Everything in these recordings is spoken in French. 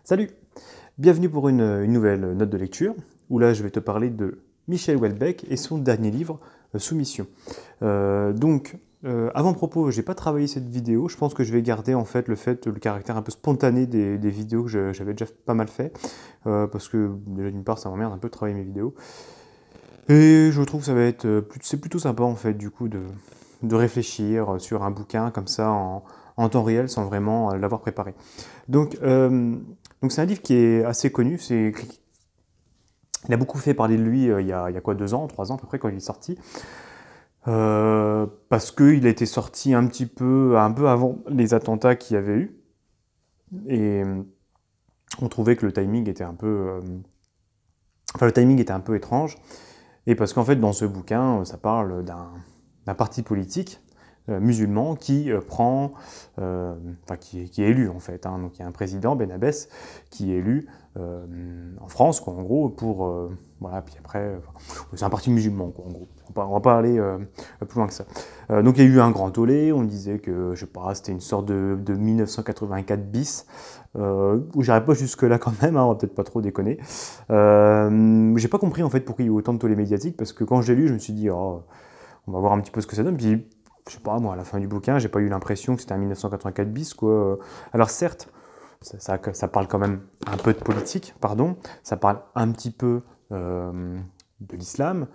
Salut! Bienvenue pour une nouvelle note de lecture, où là je vais te parler de Michel Houellebecq et son dernier livre, Soumission. Avant-propos, j'ai pas travaillé cette vidéo, je pense que je vais garder en fait le caractère un peu spontané des vidéos que j'avais déjà pas mal fait, parce que déjà d'une part ça m'emmerde un peu de travailler mes vidéos, et je trouve que ça va être, c'est plutôt sympa en fait du coup de réfléchir sur un bouquin comme ça en temps réel sans vraiment l'avoir préparé. Donc c'est un livre qui est assez connu. Il a beaucoup fait parler de lui il y a quoi, 2 ans, 3 ans à peu près quand il est sorti. Parce qu'il a été sorti un peu avant les attentats qu'il y avait eu. Et on trouvait que le timing était un peu... le timing était un peu étrange. Et parce qu'en fait, dans ce bouquin, ça parle d'un parti politique musulman qui qui est élu en fait. Donc il y a un président, Ben Abbès, qui est élu en France, quoi, en gros, voilà, puis après, c'est un parti musulman, quoi, en gros. On va pas aller plus loin que ça. Donc il y a eu un grand tollé, on disait que, je sais pas, c'était une sorte de 1984 bis, où j'irais pas jusque-là quand même, on va peut-être pas trop déconner. J'ai pas compris en fait pourquoi il y a eu autant de tollé médiatique, parce que quand je l'ai lu, je me suis dit, oh, on va voir un petit peu ce que ça donne, puis je sais pas, moi, à la fin du bouquin, j'ai pas eu l'impression que c'était un 1984 bis, quoi. Alors certes, ça parle quand même un peu de politique, pardon, ça parle un petit peu de l'islam.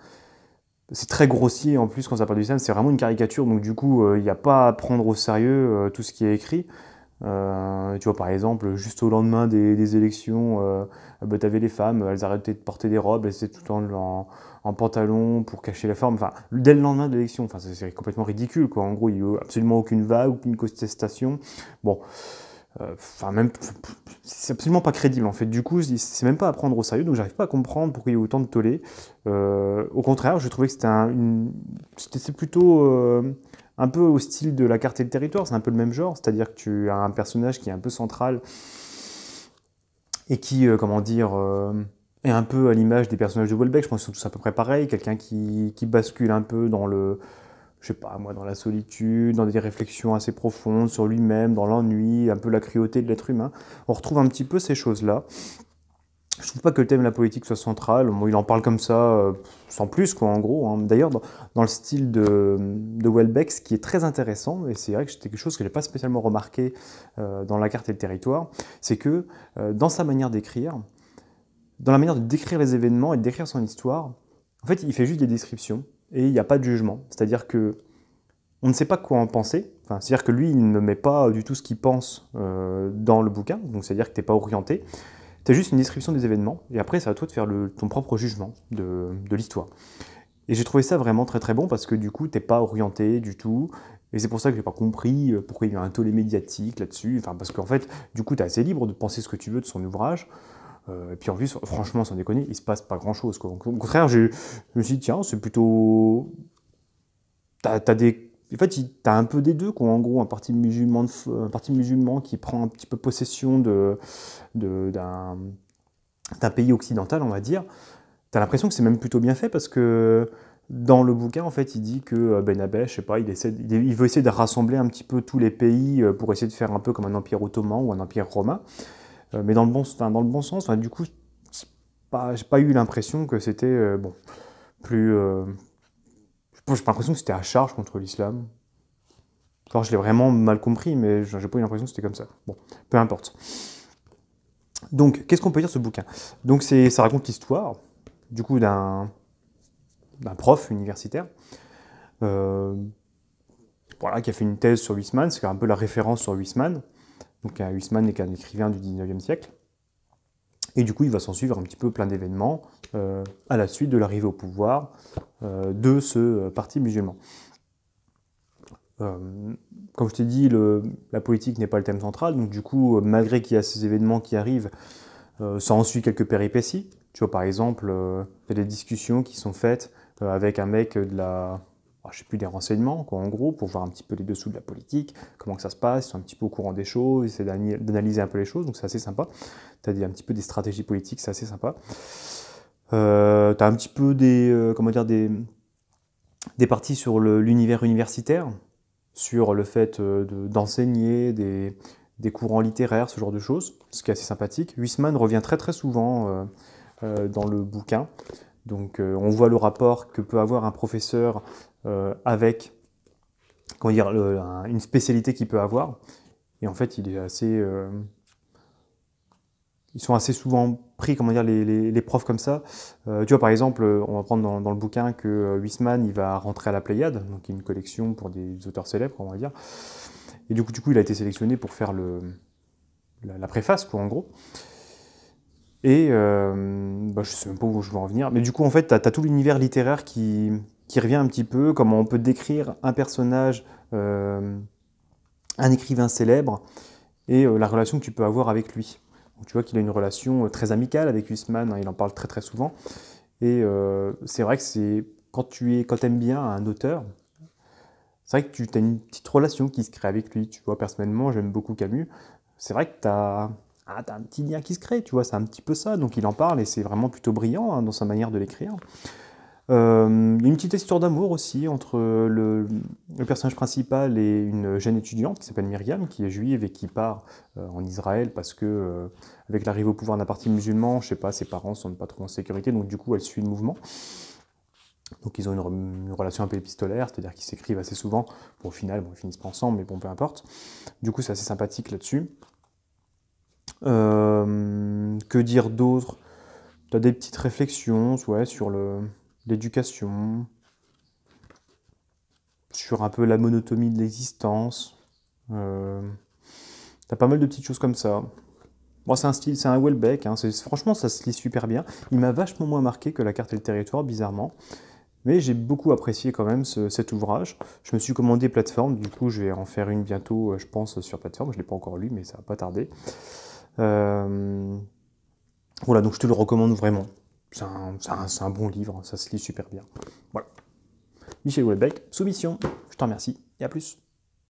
C'est très grossier en plus quand ça parle de l'islam, c'est vraiment une caricature, donc du coup, il n'y a pas à prendre au sérieux tout ce qui est écrit. Tu vois, par exemple, juste au lendemain des élections, tu avais les femmes, elles arrêtaient de porter des robes, elles étaient tout le temps en pantalon pour cacher la forme. Enfin, dès le lendemain de l'élection, enfin, c'est complètement ridicule, quoi. En gros, il n'y a absolument aucune vague, aucune contestation. Bon, même, c'est absolument pas crédible, en fait. Du coup, c'est même pas à prendre au sérieux, donc j'arrive pas à comprendre pourquoi il y a autant de tollé. Au contraire, je trouvais que c'était plutôt... un peu au style de La Carte et le Territoire, c'est un peu le même genre, c'est-à-dire que tu as un personnage qui est un peu central et qui, est un peu à l'image des personnages de Houellebecq. Je pense qu'ils sont tous à peu près pareils, quelqu'un qui bascule un peu je sais pas moi, dans la solitude, dans des réflexions assez profondes sur lui-même, dans l'ennui, un peu la cruauté de l'être humain. On retrouve un petit peu ces choses-là. Je trouve pas que le thème de la politique soit central. Bon, il en parle comme ça, sans plus, quoi, en gros. D'ailleurs, dans le style de Houellebecq, ce qui est très intéressant, et c'est vrai que c'était quelque chose que je n'ai pas spécialement remarqué dans La Carte et le Territoire, c'est que dans sa manière d'écrire, dans la manière de décrire les événements et de décrire son histoire, en fait, il fait juste des descriptions et il n'y a pas de jugement. C'est-à-dire que on ne sait pas quoi en penser. Enfin, c'est-à-dire que lui, il ne met pas du tout ce qu'il pense dans le bouquin, donc c'est-à-dire que tu n'es pas orienté. Tu as juste une description des événements, et après, c'est à toi de faire ton propre jugement de l'histoire. Et j'ai trouvé ça vraiment très très bon, parce que du coup, t'es pas orienté du tout, et c'est pour ça que j'ai pas compris pourquoi il y a un tollé médiatique là-dessus, enfin, parce qu'en fait, du coup, t'es assez libre de penser ce que tu veux de son ouvrage, et puis en plus, franchement, sans déconner, il se passe pas grand-chose, quoi. Donc, au contraire, je me suis dit, tiens, c'est plutôt... En fait, t'as un peu des deux, quoi. En gros, un parti musulman qui prend un petit peu possession d'un pays occidental, on va dire. T'as l'impression que c'est même plutôt bien fait, parce que dans le bouquin, en fait, il dit que Ben Abbès, je sais pas, il veut essayer de rassembler un petit peu tous les pays pour essayer de faire un peu comme un empire ottoman ou un empire romain, mais dans le bon sens. Enfin, du coup, j'ai pas eu l'impression que c'était plus. J'ai pas l'impression que c'était à charge contre l'islam. Alors, je l'ai vraiment mal compris, mais j'ai pas eu l'impression que c'était comme ça. Bon, peu importe. Donc, qu'est-ce qu'on peut dire de ce bouquin? Donc, ça raconte l'histoire, du coup, d'un prof universitaire, voilà, qui a fait une thèse sur Huysmans, c'est un peu la référence sur Huysmans. Donc, Huysmans est un écrivain du 19e siècle. Et du coup, il va s'en suivre un petit peu plein d'événements à la suite de l'arrivée au pouvoir de ce parti musulman. Comme je t'ai dit, la politique n'est pas le thème central, donc du coup, malgré qu'il y a ces événements qui arrivent, ça en suit quelques péripéties. Tu vois, par exemple, il y a des discussions qui sont faites avec un mec je sais plus, des renseignements, quoi, en gros, pour voir un petit peu les dessous de la politique, comment que ça se passe, ils sont un petit peu au courant des choses, ils essaient d'analyser un peu les choses, donc c'est assez sympa. Tu as un petit peu des stratégies politiques, c'est assez sympa. Tu as un petit peu des parties sur l'univers universitaire, sur le fait d'enseigner, des courants littéraires, ce genre de choses, ce qui est assez sympathique. Huysmans revient très très souvent dans le bouquin. Donc on voit le rapport que peut avoir un professeur avec comment dire, une spécialité qu'il peut avoir. Et en fait, il est assez... ils sont assez souvent pris, comment dire, les profs comme ça. Tu vois, par exemple, on va prendre dans le bouquin que Huysmans, il va rentrer à la Pléiade, donc une collection pour des auteurs célèbres, on va dire. Et du coup, il a été sélectionné pour faire la préface, quoi, en gros. Et je sais même pas où je veux en venir. Mais du coup, en fait, tu as tout l'univers littéraire qui revient un petit peu, comment on peut décrire un personnage, un écrivain célèbre, et la relation que tu peux avoir avec lui. Donc, tu vois qu'il a une relation très amicale avec Huysmans, hein, il en parle très très souvent. Et c'est vrai que quand tu aimes bien un auteur, c'est vrai que tu as une petite relation qui se crée avec lui. Tu vois, personnellement, j'aime beaucoup Camus. C'est vrai que tu as un petit lien qui se crée, tu vois, c'est un petit peu ça. Donc il en parle et c'est vraiment plutôt brillant, hein, dans sa manière de l'écrire. Il y a une petite histoire d'amour aussi entre le personnage principal et une jeune étudiante qui s'appelle Myriam, qui est juive et qui part en Israël parce que, avec l'arrivée au pouvoir d'un parti musulman, je sais pas, ses parents sont pas trop en sécurité, donc du coup elle suit le mouvement. Donc ils ont une relation un peu épistolaire, c'est-à-dire qu'ils s'écrivent assez souvent. Bon, au final, ils finissent pas ensemble, mais bon, peu importe. Du coup, c'est assez sympathique là-dessus. Que dire d'autre? Tu as des petites réflexions, ouais, sur l'éducation, sur un peu la monotonie de l'existence. T'as pas mal de petites choses comme ça. Bon, c'est un Houellebecq, hein, franchement ça se lit super bien. Il m'a vachement moins marqué que La Carte et le Territoire, bizarrement. Mais j'ai beaucoup apprécié quand même cet ouvrage. Je me suis commandé Plateforme, du coup je vais en faire une bientôt, je pense, sur Plateforme. Je ne l'ai pas encore lu, mais ça va pas tarder. Voilà, donc je te le recommande vraiment. C'est un bon livre, ça se lit super bien. Voilà. Michel Houellebecq, Soumission. Je te remercie et à plus.